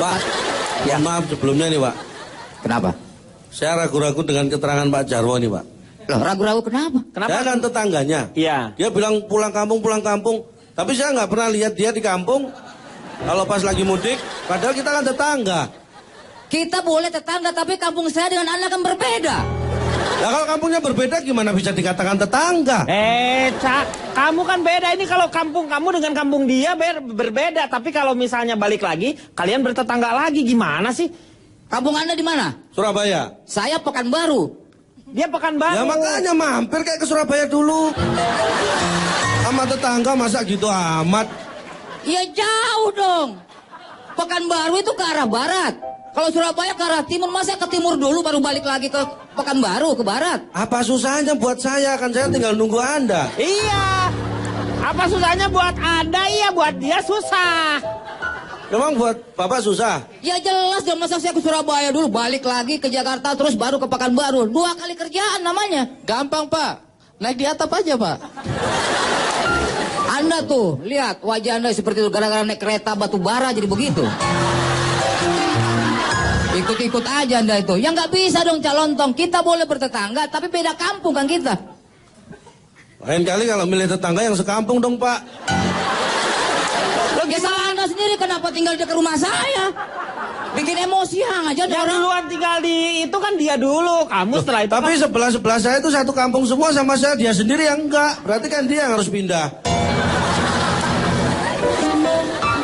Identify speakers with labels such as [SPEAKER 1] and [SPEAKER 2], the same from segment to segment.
[SPEAKER 1] Pak, ya. Maaf sebelumnya nih Pak.
[SPEAKER 2] Kenapa?
[SPEAKER 1] Saya ragu-ragu dengan keterangan Pak Jarwo nih Pak.
[SPEAKER 2] Loh, ragu-ragu kenapa?
[SPEAKER 1] Saya kan tetangganya.
[SPEAKER 3] Iya.
[SPEAKER 1] Dia bilang pulang kampung. Tapi saya nggak pernah lihat dia di kampung. Kalau pas lagi mudik, padahal kita kan tetangga.
[SPEAKER 2] Kita boleh tetangga, tapi kampung saya dengan Anda kan berbeda.
[SPEAKER 1] Nah kalau kampungnya berbeda gimana bisa dikatakan tetangga?
[SPEAKER 3] Cak, kamu kan beda. Ini kalau kampung kamu dengan kampung dia berbeda. Tapi kalau misalnya balik lagi, kalian bertetangga lagi, gimana sih?
[SPEAKER 2] Kampung Anda di mana?
[SPEAKER 1] Surabaya.
[SPEAKER 2] Saya Pekanbaru.
[SPEAKER 3] Dia Pekanbaru.
[SPEAKER 1] Ya makanya mampir kayak ke Surabaya dulu. Sama tetangga masa gitu amat?
[SPEAKER 2] Ya jauh dong. Pekanbaru itu ke arah barat. Kalau Surabaya ke arah timur, masa ke timur dulu baru balik lagi ke Pekanbaru, ke barat?
[SPEAKER 1] Apa susahnya buat saya? Kan saya tinggal nunggu Anda.
[SPEAKER 3] Iya. Apa susahnya buat Anda? Iya, buat dia susah.
[SPEAKER 1] Memang buat Bapak susah?
[SPEAKER 2] Ya jelas dong, masa saya ke Surabaya dulu, balik lagi ke Jakarta, terus baru ke Pekanbaru. 2 kali kerjaan namanya.
[SPEAKER 4] Gampang Pak, naik di atap aja Pak.
[SPEAKER 2] Anda tuh, lihat wajah Anda seperti itu, gara-gara naik kereta batu bara jadi begitu. Ikut-ikut aja Anda itu. Ya nggak bisa dong Calontong. Kita boleh bertetangga, tapi beda kampung kan kita.
[SPEAKER 1] Lain kali kalau milih tetangga yang sekampung dong Pak.
[SPEAKER 2] Ya salah Anda sendiri, kenapa tinggal di rumah saya? Bikin emosi aja
[SPEAKER 3] Yang
[SPEAKER 2] orang.
[SPEAKER 3] duluan tinggal di itu kan dia dulu. Kamu setelah itu
[SPEAKER 1] Tapi
[SPEAKER 3] kan...
[SPEAKER 1] sebelah saya itu satu kampung semua sama saya. Dia sendiri yang enggak. Berarti kan dia yang harus pindah.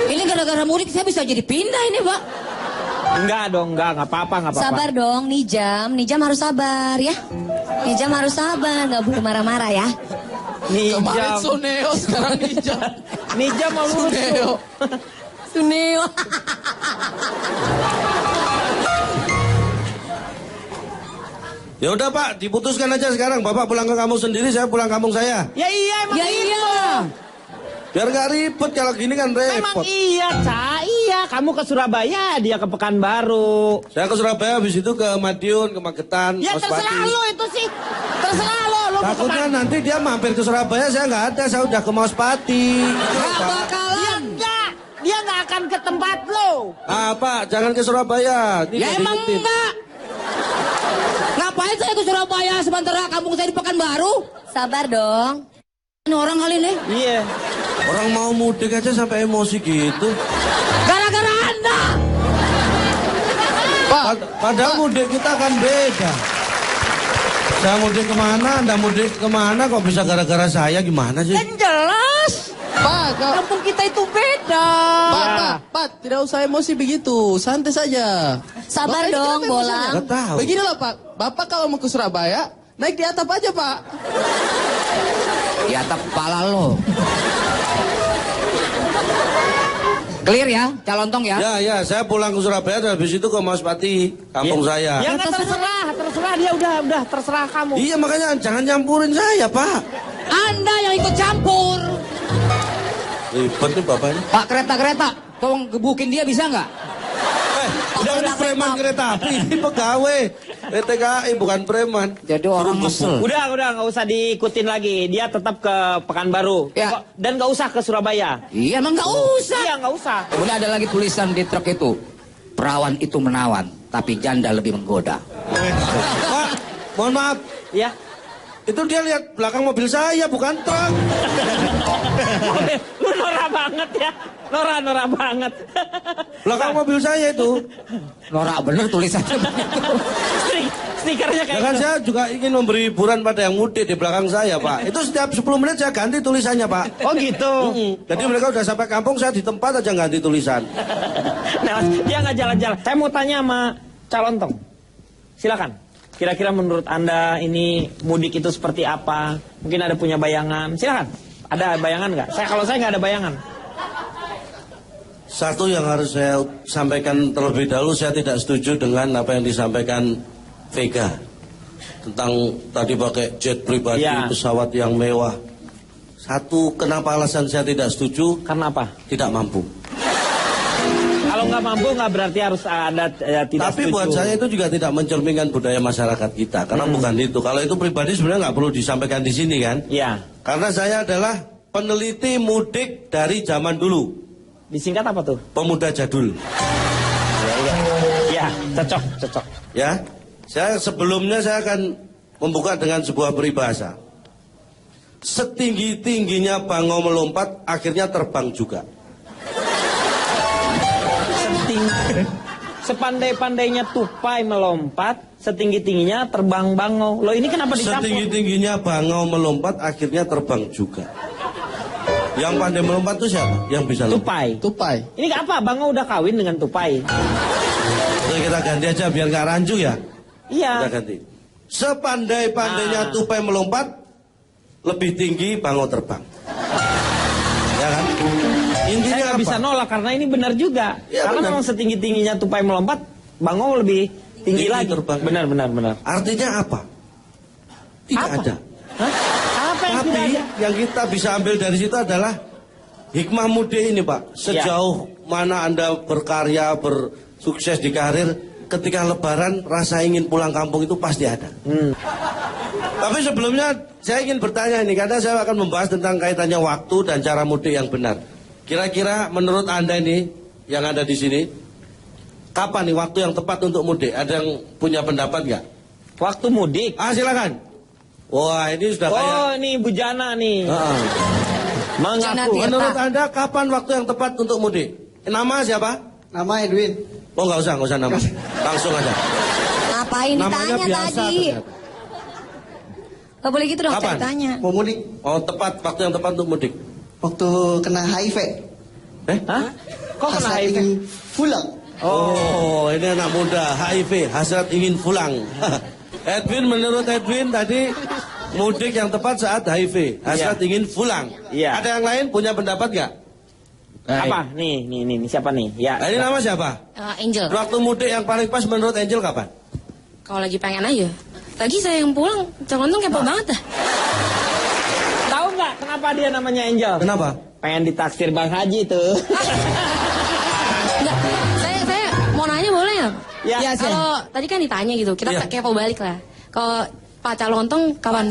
[SPEAKER 2] Ini gara-gara mudik saya bisa jadi pindah ini Pak.
[SPEAKER 3] Enggak dong, enggak apa-apa.
[SPEAKER 5] Sabar dong, Nijam harus sabar ya. Nijam harus sabar, nggak boleh marah-marah ya.
[SPEAKER 4] Kemarin Suneo, sekarang Nijam.
[SPEAKER 3] Nijam mau lurus
[SPEAKER 4] Suneo.
[SPEAKER 5] Suneo.
[SPEAKER 1] Ya udah Pak, diputuskan aja sekarang. Bapak pulang ke kampung sendiri, saya pulang kampung saya.
[SPEAKER 3] Ya iya emang
[SPEAKER 2] Ya
[SPEAKER 3] gitu.
[SPEAKER 2] iya.
[SPEAKER 1] Biar nggak ribet, kalau gini kan
[SPEAKER 3] Memang
[SPEAKER 1] repot.
[SPEAKER 3] iya, Ca. Iya, kamu ke Surabaya, dia ke Pekanbaru.
[SPEAKER 1] Saya ke Surabaya, habis itu ke Madiun, ke Magetan,
[SPEAKER 3] Ya
[SPEAKER 1] Ospati.
[SPEAKER 3] terserah lo itu sih. Terserah lo. Lo ke
[SPEAKER 1] Takutnya nanti dia mampir ke Surabaya, saya nggak ada, saya udah ke Mospati.
[SPEAKER 2] Gak bakalan.
[SPEAKER 3] Dia nggak akan ke tempat lo.
[SPEAKER 1] Pak, jangan ke Surabaya. Ini
[SPEAKER 2] Ya
[SPEAKER 1] udah
[SPEAKER 2] emang
[SPEAKER 1] diingetin.
[SPEAKER 2] enggak. Ngapain saya ke Surabaya sementara kampung saya di Pekanbaru?
[SPEAKER 5] Sabar dong.
[SPEAKER 2] Ini orang kali nih.
[SPEAKER 3] Iya.
[SPEAKER 1] Orang mau mudik aja sampai emosi gitu.
[SPEAKER 2] Gara-gara Anda.
[SPEAKER 1] Padahal mudik kita kan beda. Saya mudik kemana, Anda mudik kemana, kok bisa gara-gara saya, gimana sih?
[SPEAKER 2] Kan jelas.
[SPEAKER 4] Pak,
[SPEAKER 2] Kampung kita itu beda.
[SPEAKER 4] Pak, tidak usah emosi begitu, santai saja.
[SPEAKER 5] Sabar
[SPEAKER 4] Bapak ini
[SPEAKER 5] dong,
[SPEAKER 4] kenapa
[SPEAKER 5] Bolang.
[SPEAKER 4] emosinya?
[SPEAKER 1] Nggak tahu.
[SPEAKER 4] Begini loh Pak, Bapak kalau mau ke Surabaya, naik di atap aja Pak.
[SPEAKER 2] Di atap kepala lo. Clear ya, Calontong ya.
[SPEAKER 1] Ya, saya pulang ke Surabaya dan habis itu ke Mospati, kampung saya.
[SPEAKER 3] Ya nggak terserah dia udah terserah kamu.
[SPEAKER 1] Iya, makanya jangan nyampurin saya, Pak.
[SPEAKER 2] Anda yang ikut campur.
[SPEAKER 1] Ribet nih bapaknya.
[SPEAKER 2] Pak kereta-kereta, tolong gebukin dia bisa nggak?
[SPEAKER 1] Udah preman kereta api, ini pegawai PT KAI bukan preman.
[SPEAKER 2] Jadi orang ngesel.
[SPEAKER 3] Udah nggak usah diikutin lagi. Dia tetap ke Pekanbaru.
[SPEAKER 2] Ya.
[SPEAKER 3] Dan nggak usah ke Surabaya.
[SPEAKER 2] Iya emang nggak usah.
[SPEAKER 3] Iya nggak usah.
[SPEAKER 2] Kemudian ada lagi tulisan di truk itu. Perawan itu menawan, tapi janda lebih menggoda.
[SPEAKER 1] Pak, mohon maaf.
[SPEAKER 3] Ya.
[SPEAKER 1] Itu dia lihat belakang mobil saya, bukan truk.
[SPEAKER 3] Lu norak banget ya. Norak banget.
[SPEAKER 1] Belakang mobil saya itu.
[SPEAKER 2] Norak bener tulisannya begitu.
[SPEAKER 3] Stikernya
[SPEAKER 1] Ya
[SPEAKER 3] kayak
[SPEAKER 1] kan
[SPEAKER 3] gitu.
[SPEAKER 1] saya juga ingin memberi hiburan pada yang mudik di belakang saya, Pak. Itu setiap 10 menit saya ganti tulisannya, Pak.
[SPEAKER 3] Oh gitu.
[SPEAKER 1] Jadi mereka udah sampai kampung, saya di tempat aja ganti tulisan.
[SPEAKER 3] Nah, dia nggak jalan-jalan. Saya mau tanya sama Calontong. Silakan. Kira-kira menurut Anda ini mudik itu seperti apa? Mungkin ada punya bayangan. Silakan. Ada bayangan nggak? Kalau saya nggak ada bayangan.
[SPEAKER 1] Satu yang harus saya sampaikan terlebih dahulu, saya tidak setuju dengan apa yang disampaikan Vega tentang tadi pakai jet pribadi,
[SPEAKER 3] Ya.
[SPEAKER 1] pesawat yang mewah. Satu, kenapa alasan saya tidak setuju?
[SPEAKER 3] Karena apa?
[SPEAKER 1] Tidak mampu.
[SPEAKER 3] Kalau nggak mampu nggak berarti harus ada tidak
[SPEAKER 1] Tapi
[SPEAKER 3] setuju.
[SPEAKER 1] buat saya itu juga tidak mencerminkan budaya masyarakat kita, karena bukan itu. Kalau itu pribadi sebenarnya nggak perlu disampaikan di sini kan?
[SPEAKER 3] Iya.
[SPEAKER 1] Karena saya adalah peneliti mudik dari zaman dulu,
[SPEAKER 3] Disingkat apa tuh?
[SPEAKER 1] pemuda jadul.
[SPEAKER 3] Cocok.
[SPEAKER 1] Ya, sebelumnya saya akan membuka dengan sebuah peribahasa. Setinggi-tingginya bangau melompat, akhirnya terbang juga.
[SPEAKER 3] Sepandai-pandainya tupai melompat, setinggi-tingginya terbang bangau. Loh, ini kenapa dicampur?
[SPEAKER 1] Setinggi-tingginya bangau melompat, akhirnya terbang juga. Yang pandai melompat itu siapa? Yang bisa lompat?
[SPEAKER 3] Tupai. Ini apa? Bangau udah kawin dengan tupai.
[SPEAKER 1] Jadi kita ganti aja biar nggak rancu ya.
[SPEAKER 3] Iya.
[SPEAKER 1] Kita ganti. Sepandai-pandainya tupai melompat, lebih tinggi bangau terbang. Ya kan? Intinya
[SPEAKER 3] Saya nggak bisa nolak karena ini benar juga.
[SPEAKER 1] Ya,
[SPEAKER 3] karena
[SPEAKER 1] benar.
[SPEAKER 3] memang setinggi-tingginya tupai melompat, bangau lebih tinggi lagi.
[SPEAKER 1] Terbang.
[SPEAKER 3] Benar.
[SPEAKER 1] Artinya apa? Tidak ada.
[SPEAKER 3] Hah? Apa yang
[SPEAKER 1] Tapi
[SPEAKER 3] tidak ada?
[SPEAKER 1] yang kita bisa ambil dari situ adalah hikmah mudik ini, Pak. Sejauh mana Anda berkarya, bersukses di karir, ketika lebaran rasa ingin pulang kampung itu pasti ada. Tapi sebelumnya saya ingin bertanya ini, karena saya akan membahas tentang kaitannya waktu dan cara mudik yang benar. Kira-kira menurut Anda ini yang ada di sini, kapan nih waktu yang tepat untuk mudik? Ada yang punya pendapat nggak?
[SPEAKER 3] Waktu mudik.
[SPEAKER 1] Silakan. Wah, ini sudah kayak.
[SPEAKER 3] Oh, ini Bu Jana nih.
[SPEAKER 5] Jana
[SPEAKER 3] Mengaku.
[SPEAKER 5] Tirta.
[SPEAKER 1] Menurut Anda kapan waktu yang tepat untuk mudik? Nama siapa?
[SPEAKER 4] Nama Edwin.
[SPEAKER 1] Oh, nggak usah nama. Langsung aja.
[SPEAKER 5] Ngapain
[SPEAKER 1] Namanya
[SPEAKER 5] ditanya
[SPEAKER 1] biasa
[SPEAKER 5] tadi?
[SPEAKER 1] ternyata.
[SPEAKER 5] Gak boleh gitu dong,
[SPEAKER 1] Kapan?
[SPEAKER 5] saya tanya.
[SPEAKER 4] Mau mudik
[SPEAKER 1] Oh, waktu yang tepat untuk mudik.
[SPEAKER 4] waktu kena HIV.
[SPEAKER 3] Hah? Kok kena
[SPEAKER 4] Hasrat
[SPEAKER 3] HIV?
[SPEAKER 4] ingin pulang.
[SPEAKER 1] Oh, ini anak muda, HIV, hasrat ingin pulang. Edwin, menurut Edwin tadi mudik yang tepat saat HIV, hasrat ingin pulang.
[SPEAKER 3] Iya.
[SPEAKER 1] Ada yang lain punya pendapat nggak?
[SPEAKER 3] Apa? Nih, siapa nih? Ya.
[SPEAKER 1] Nah, ini nama siapa?
[SPEAKER 5] Angel,
[SPEAKER 1] Waktu mudik yang paling pas menurut Angel kapan?
[SPEAKER 5] kalau lagi pengen aja. Lagi saya yang pulang, calon kepo banget dah.
[SPEAKER 3] Tahu nggak kenapa dia namanya Angel?
[SPEAKER 1] Kenapa?
[SPEAKER 3] Pengen ditaksir Bang Haji tuh.
[SPEAKER 5] Enggak, saya mau nanya boleh nggak?
[SPEAKER 3] Ya,
[SPEAKER 5] Kalau tadi kan ditanya gitu, kita
[SPEAKER 1] Ya.
[SPEAKER 5] kepo balik lah. Kalau Pak Calontong kapan?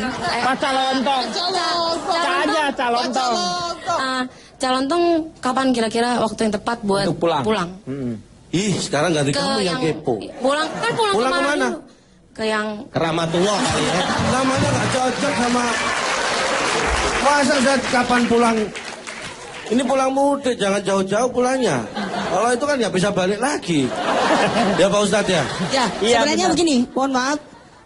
[SPEAKER 3] Calontong. Calontong.
[SPEAKER 5] Calontong kapan kira-kira waktu yang tepat buat
[SPEAKER 3] Untuk pulang.
[SPEAKER 1] Ih, sekarang ganti
[SPEAKER 5] Ke
[SPEAKER 1] kamu yang kepo.
[SPEAKER 5] Pulang
[SPEAKER 1] Pulang
[SPEAKER 5] kemana?
[SPEAKER 1] kemana?
[SPEAKER 5] dulu? Ke yang
[SPEAKER 1] Keramatullah kali ya. Namanya nggak cocok sama. Masa saya kapan pulang? Ini pulang mudik, jangan jauh-jauh pulangnya. Kalau itu kan nggak bisa balik lagi. Ya Pak Ustadz ya.
[SPEAKER 6] Ya,
[SPEAKER 3] Iya,
[SPEAKER 6] sebenarnya
[SPEAKER 3] benar.
[SPEAKER 6] begini, mohon maaf.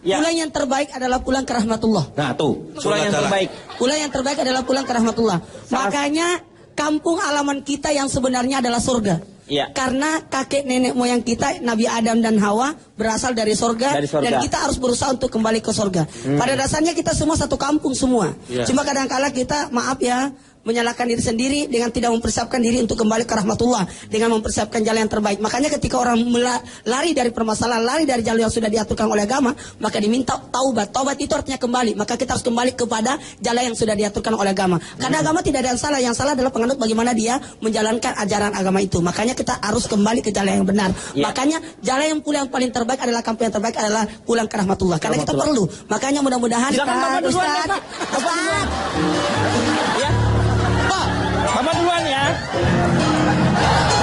[SPEAKER 3] Ya.
[SPEAKER 6] Pulang yang terbaik adalah pulang ke rahmatullah.
[SPEAKER 1] Nah tuh,
[SPEAKER 3] Pulang yang
[SPEAKER 1] jalan.
[SPEAKER 3] terbaik.
[SPEAKER 6] Pulang yang terbaik adalah pulang ke rahmatullah. Makanya kampung halaman kita yang sebenarnya adalah surga.
[SPEAKER 3] Iya.
[SPEAKER 6] Karena kakek nenek moyang kita, Nabi Adam dan Hawa berasal dari surga.
[SPEAKER 3] Dari surga.
[SPEAKER 6] Dan kita harus berusaha untuk kembali ke surga. Pada dasarnya kita semua satu kampung semua.
[SPEAKER 1] Iya.
[SPEAKER 6] Cuma kadang-kala kita, maaf ya, menyalahkan diri sendiri dengan tidak mempersiapkan diri untuk kembali ke rahmatullah, dengan mempersiapkan jalan yang terbaik. Makanya ketika orang lari dari permasalahan, lari dari jalan yang sudah diaturkan oleh agama, maka diminta taubat. Taubat itu artinya kembali. Maka kita harus kembali kepada jalan yang sudah diaturkan oleh agama. Karena agama tidak ada yang salah. Yang salah adalah penganut bagaimana dia menjalankan ajaran agama itu. Makanya kita harus kembali ke jalan yang benar.
[SPEAKER 3] Ya.
[SPEAKER 6] Makanya jalan yang paling terbaik adalah kampung yang terbaik adalah pulang ke rahmatullah. Karena kita perlu. Makanya mudah-mudahan
[SPEAKER 3] Silakan Bapak duluan ya, Pak. Bapak duluan. Ya. Bapak duluan ya.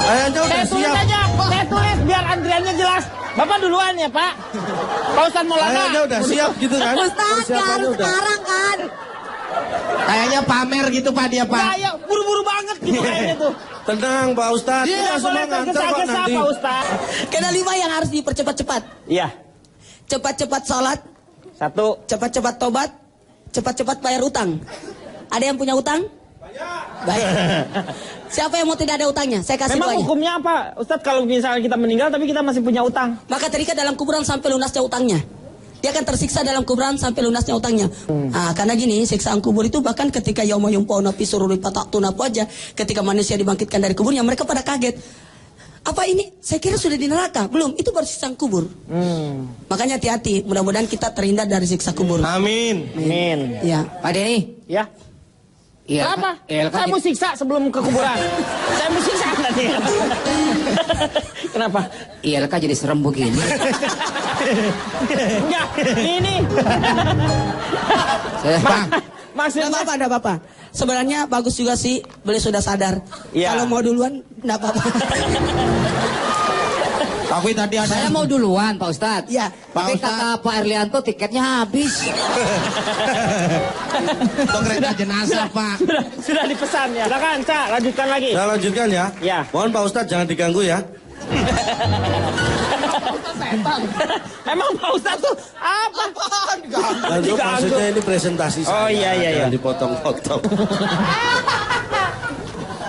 [SPEAKER 1] Ayo udah
[SPEAKER 3] Saya tulis
[SPEAKER 1] siap.
[SPEAKER 3] aja. Saya tulis biar antriannya jelas. Bapak duluan ya, Pak. Pak Ustadz Maulana.
[SPEAKER 1] Ayo udah siap gitu kan?
[SPEAKER 5] Ustaz, ya
[SPEAKER 1] Persiapannya
[SPEAKER 5] harus
[SPEAKER 1] udah.
[SPEAKER 5] sekarang kan.
[SPEAKER 4] Kayaknya pamer gitu Pak dia Pak.
[SPEAKER 3] Ya, ya, buru-buru banget gitu kayaknya tuh.
[SPEAKER 1] Tenang Pak Ustadz, kita
[SPEAKER 3] Iya,
[SPEAKER 1] semua
[SPEAKER 3] boleh
[SPEAKER 1] nganter kok
[SPEAKER 3] tergesa-gesa
[SPEAKER 1] nanti.
[SPEAKER 3] Pak Ustadz.
[SPEAKER 6] Kena 5 yang harus dipercepat-cepat.
[SPEAKER 3] Iya.
[SPEAKER 6] Cepat-cepat sholat,
[SPEAKER 3] 1.
[SPEAKER 6] cepat-cepat tobat, cepat-cepat bayar utang. Ada yang punya utang? Baik. Siapa yang mau tidak ada utangnya? Saya kasih
[SPEAKER 3] Memang
[SPEAKER 6] doanya.
[SPEAKER 3] hukumnya apa, Ustadz, kalau misalnya kita meninggal tapi kita masih punya utang?
[SPEAKER 6] Maka terikat dalam kuburan sampai lunasnya utangnya. Dia akan tersiksa dalam kuburan sampai lunasnya utangnya. Karena gini, siksaan kubur itu bahkan ketika yauma yumpa'una fi sururi fatatuna aja, ketika manusia dibangkitkan dari kuburnya, mereka pada kaget. Apa ini? Saya kira sudah di neraka. Belum, itu baru siksaan kubur. Makanya hati-hati, mudah-mudahan kita terhindar dari siksa kubur.
[SPEAKER 1] Amin.
[SPEAKER 3] Amin.
[SPEAKER 6] Ya.
[SPEAKER 2] Pak Denny.
[SPEAKER 3] Ya.
[SPEAKER 2] Iya.
[SPEAKER 3] Kenapa?
[SPEAKER 2] Iya,
[SPEAKER 3] Saya mau siksa sebelum ke kuburan. Saya mau siksa nanti. Kenapa?
[SPEAKER 2] Iya, kan jadi serem begini.
[SPEAKER 3] Enggak, ini.
[SPEAKER 2] Bang,
[SPEAKER 3] Maksudnya
[SPEAKER 6] Nggak apa-apa, nggak apa-apa. Sebenarnya bagus juga sih, beliau sudah sadar.
[SPEAKER 3] Iya.
[SPEAKER 6] Kalau mau duluan, nggak apa-apa.
[SPEAKER 7] Tapi tadi ada
[SPEAKER 2] Saya mau duluan Pak Ustadz.
[SPEAKER 6] Ya.
[SPEAKER 2] Tapi
[SPEAKER 7] Pak Ustadz.
[SPEAKER 2] kata Pak Erlianto tiketnya habis.
[SPEAKER 7] untuk kereta jenazah, Pak.
[SPEAKER 3] Sudah dipesan ya. Silakan, Cak, lanjutkan lagi.
[SPEAKER 1] Saya lanjutkan ya.
[SPEAKER 3] Ya.
[SPEAKER 1] Mohon Pak Ustadz jangan diganggu ya.
[SPEAKER 3] Emang Pak Ustadz tuh apa?
[SPEAKER 1] Lanjut, maksudnya ini presentasi saya.
[SPEAKER 3] Oh, iya, iya,
[SPEAKER 1] Jangan
[SPEAKER 3] iya.
[SPEAKER 1] dipotong-potong.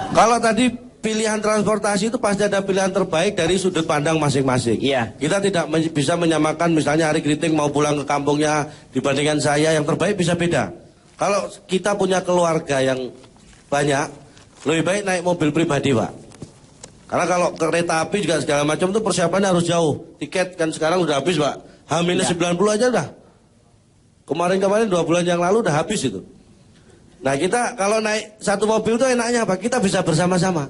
[SPEAKER 1] Kalau tadi pilihan transportasi itu pasti ada pilihan terbaik dari sudut pandang masing-masing.
[SPEAKER 3] Iya.
[SPEAKER 1] Kita tidak bisa menyamakan misalnya Hari Kriting mau pulang ke kampungnya dibandingkan saya, yang terbaik bisa beda. Kalau kita punya keluarga yang banyak, lebih baik naik mobil pribadi, Pak. Karena kalau kereta api juga segala macam itu persiapannya harus jauh. Tiket kan sekarang udah habis, Pak. H-90 aja udah. Kemarin-kemarin 2 bulan yang lalu udah habis itu. Nah kita kalau naik satu mobil itu enaknya apa? Kita bisa bersama-sama.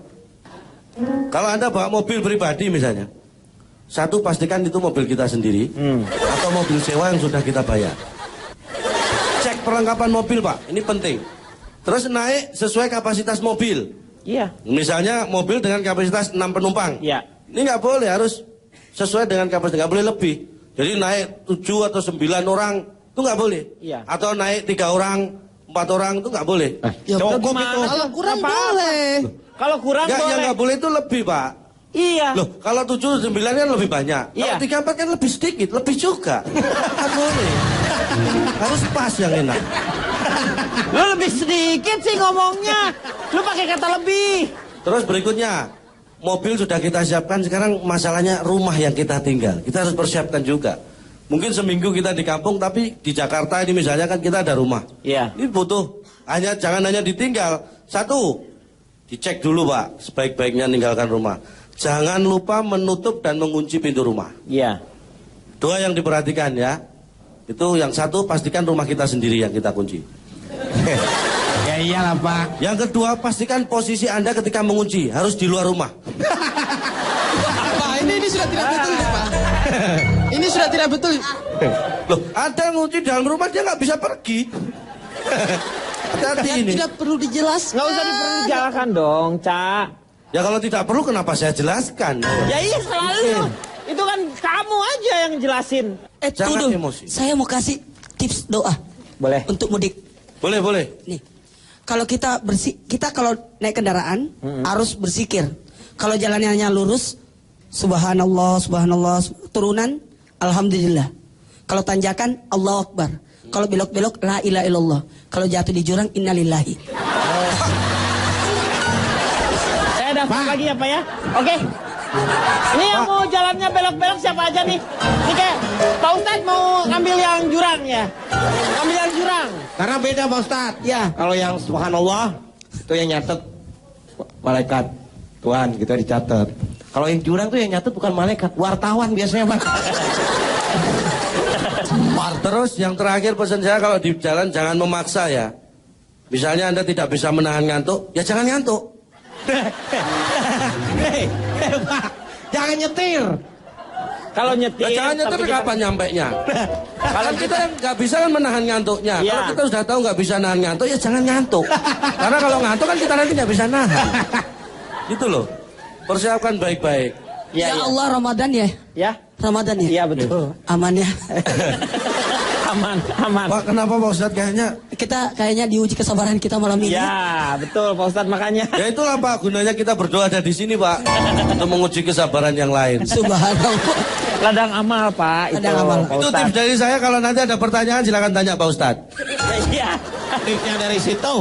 [SPEAKER 1] Kalau Anda bawa mobil pribadi misalnya, satu pastikan itu mobil kita sendiri atau mobil sewa yang sudah kita bayar. Cek perlengkapan mobil, Pak, ini penting. Terus naik sesuai kapasitas mobil.
[SPEAKER 3] Iya.
[SPEAKER 1] Misalnya mobil dengan kapasitas 6 penumpang.
[SPEAKER 3] Iya.
[SPEAKER 1] Ini nggak boleh, harus sesuai dengan kapasitas, nggak boleh lebih. Jadi naik 7 atau 9 orang itu nggak boleh.
[SPEAKER 3] Iya.
[SPEAKER 1] Atau naik 3 orang, 4 orang itu nggak boleh.
[SPEAKER 4] Ya,
[SPEAKER 3] Cukup
[SPEAKER 4] gimana?
[SPEAKER 3] itu.
[SPEAKER 4] Kalau kurang
[SPEAKER 3] Apa-apa.
[SPEAKER 4] boleh.
[SPEAKER 3] Kalau kurang
[SPEAKER 1] Nggak, yang
[SPEAKER 3] boleh.
[SPEAKER 1] nggak boleh itu lebih, Pak.
[SPEAKER 3] Iya.
[SPEAKER 1] Loh, kalau 7, 9 kan lebih banyak.
[SPEAKER 3] Iya.
[SPEAKER 1] Kalau 3, 4 kan lebih sedikit, lebih juga. Nggak boleh. Harus pas yang enak.
[SPEAKER 3] Lu lebih sedikit sih ngomongnya. Lu pakai kata lebih.
[SPEAKER 1] Terus berikutnya, mobil sudah kita siapkan, sekarang masalahnya rumah yang kita tinggal. Kita harus persiapkan juga. Mungkin seminggu kita di kampung, tapi di Jakarta ini misalnya kan kita ada rumah.
[SPEAKER 3] Iya.
[SPEAKER 1] Ini butuh, jangan hanya ditinggal. Satu, dicek dulu, Pak, sebaik-baiknya ninggalkan rumah. Jangan lupa menutup dan mengunci pintu rumah.
[SPEAKER 3] Iya.
[SPEAKER 1] 2 yang diperhatikan ya. Itu yang satu, pastikan rumah kita sendiri yang kita kunci.
[SPEAKER 7] Ya iyalah, Pak.
[SPEAKER 1] Yang kedua, pastikan posisi Anda ketika mengunci harus di luar rumah.
[SPEAKER 4] Pak, ini sudah tidak betul nih, Pak. Ini sudah tidak betul.
[SPEAKER 1] Loh, ada yang ngunci dalam rumah dia nggak bisa pergi. Hati-hati
[SPEAKER 4] Ya,
[SPEAKER 1] ini.
[SPEAKER 4] tidak perlu dijelaskan.
[SPEAKER 3] Nggak usah diperjelaskan dong, Cak.
[SPEAKER 1] Ya kalau tidak perlu kenapa saya jelaskan?
[SPEAKER 3] Ya iya selalu. Itu kan kamu aja yang jelasin.
[SPEAKER 1] Jangan
[SPEAKER 6] Tuduh,
[SPEAKER 1] emosi.
[SPEAKER 6] saya mau kasih tips doa
[SPEAKER 3] Boleh.
[SPEAKER 6] untuk mudik.
[SPEAKER 1] Boleh, boleh.
[SPEAKER 6] Nih, kalau kita kalau naik kendaraan harus bersikir. Kalau jalannya hanya lurus, subhanallah, subhanallah, turunan, alhamdulillah. Kalau tanjakan, Allahu Akbar. Kalau belok-belok, la ilaha illallah. Kalau jatuh di jurang, innalillahi.
[SPEAKER 3] Saya daftar lagi ya Pak ya. Oke. Ini yang mau jalannya belok-belok siapa aja nih? Nih kayak Pak Ustadz mau ngambil yang jurang ya. Ngambil yang jurang.
[SPEAKER 7] Karena beda, Pak Ustadz.
[SPEAKER 6] Ya.
[SPEAKER 7] Kalau yang subhanallah itu yang nyatet malaikat Tuhan, gitu dicatat. Kalau yang jurang tuh yang nyatet bukan malaikat, wartawan biasanya, Pak.
[SPEAKER 1] Terus yang terakhir pesan saya kalau di jalan jangan memaksa ya. Misalnya Anda tidak bisa menahan ngantuk, ya jangan ngantuk.
[SPEAKER 7] Hei, Pak, jangan nyetir.
[SPEAKER 3] Kalau nyetir.
[SPEAKER 1] Ya jangan nyetir
[SPEAKER 3] tapi kita-
[SPEAKER 1] kapan nyampainya. Kalau kita nggak bisa kan menahan ngantuknya.
[SPEAKER 3] Iya.
[SPEAKER 1] Kalau kita sudah tahu nggak bisa nahan ngantuk, ya jangan ngantuk. Karena kalau ngantuk kan kita nanti nggak bisa nahan. Gitu loh. Persiapkan baik-baik.
[SPEAKER 3] Ya,
[SPEAKER 6] Ya
[SPEAKER 3] ya.
[SPEAKER 6] Allah, Ramadan ya.
[SPEAKER 3] Ya.
[SPEAKER 6] Ramadan ya.
[SPEAKER 3] Iya betul.
[SPEAKER 6] Aman ya.
[SPEAKER 3] Aman, aman.
[SPEAKER 1] Pak, kenapa Pak Ustadz kayaknya?
[SPEAKER 6] Kita kayaknya diuji kesabaran kita malam ini.
[SPEAKER 3] Ya, betul Pak Ustadz makanya.
[SPEAKER 1] Ya itulah Pak, gunanya kita berdoa ada di sini Pak. Untuk menguji kesabaran yang lain.
[SPEAKER 6] Subhanallah.
[SPEAKER 3] Ladang amal Pak.
[SPEAKER 6] Ladang amal.
[SPEAKER 3] Pak
[SPEAKER 1] Itu
[SPEAKER 3] Ustadz.
[SPEAKER 1] tips dari saya, kalau nanti ada pertanyaan silakan tanya Pak Ustadz.
[SPEAKER 3] Iya.
[SPEAKER 7] Tipsnya dari situ.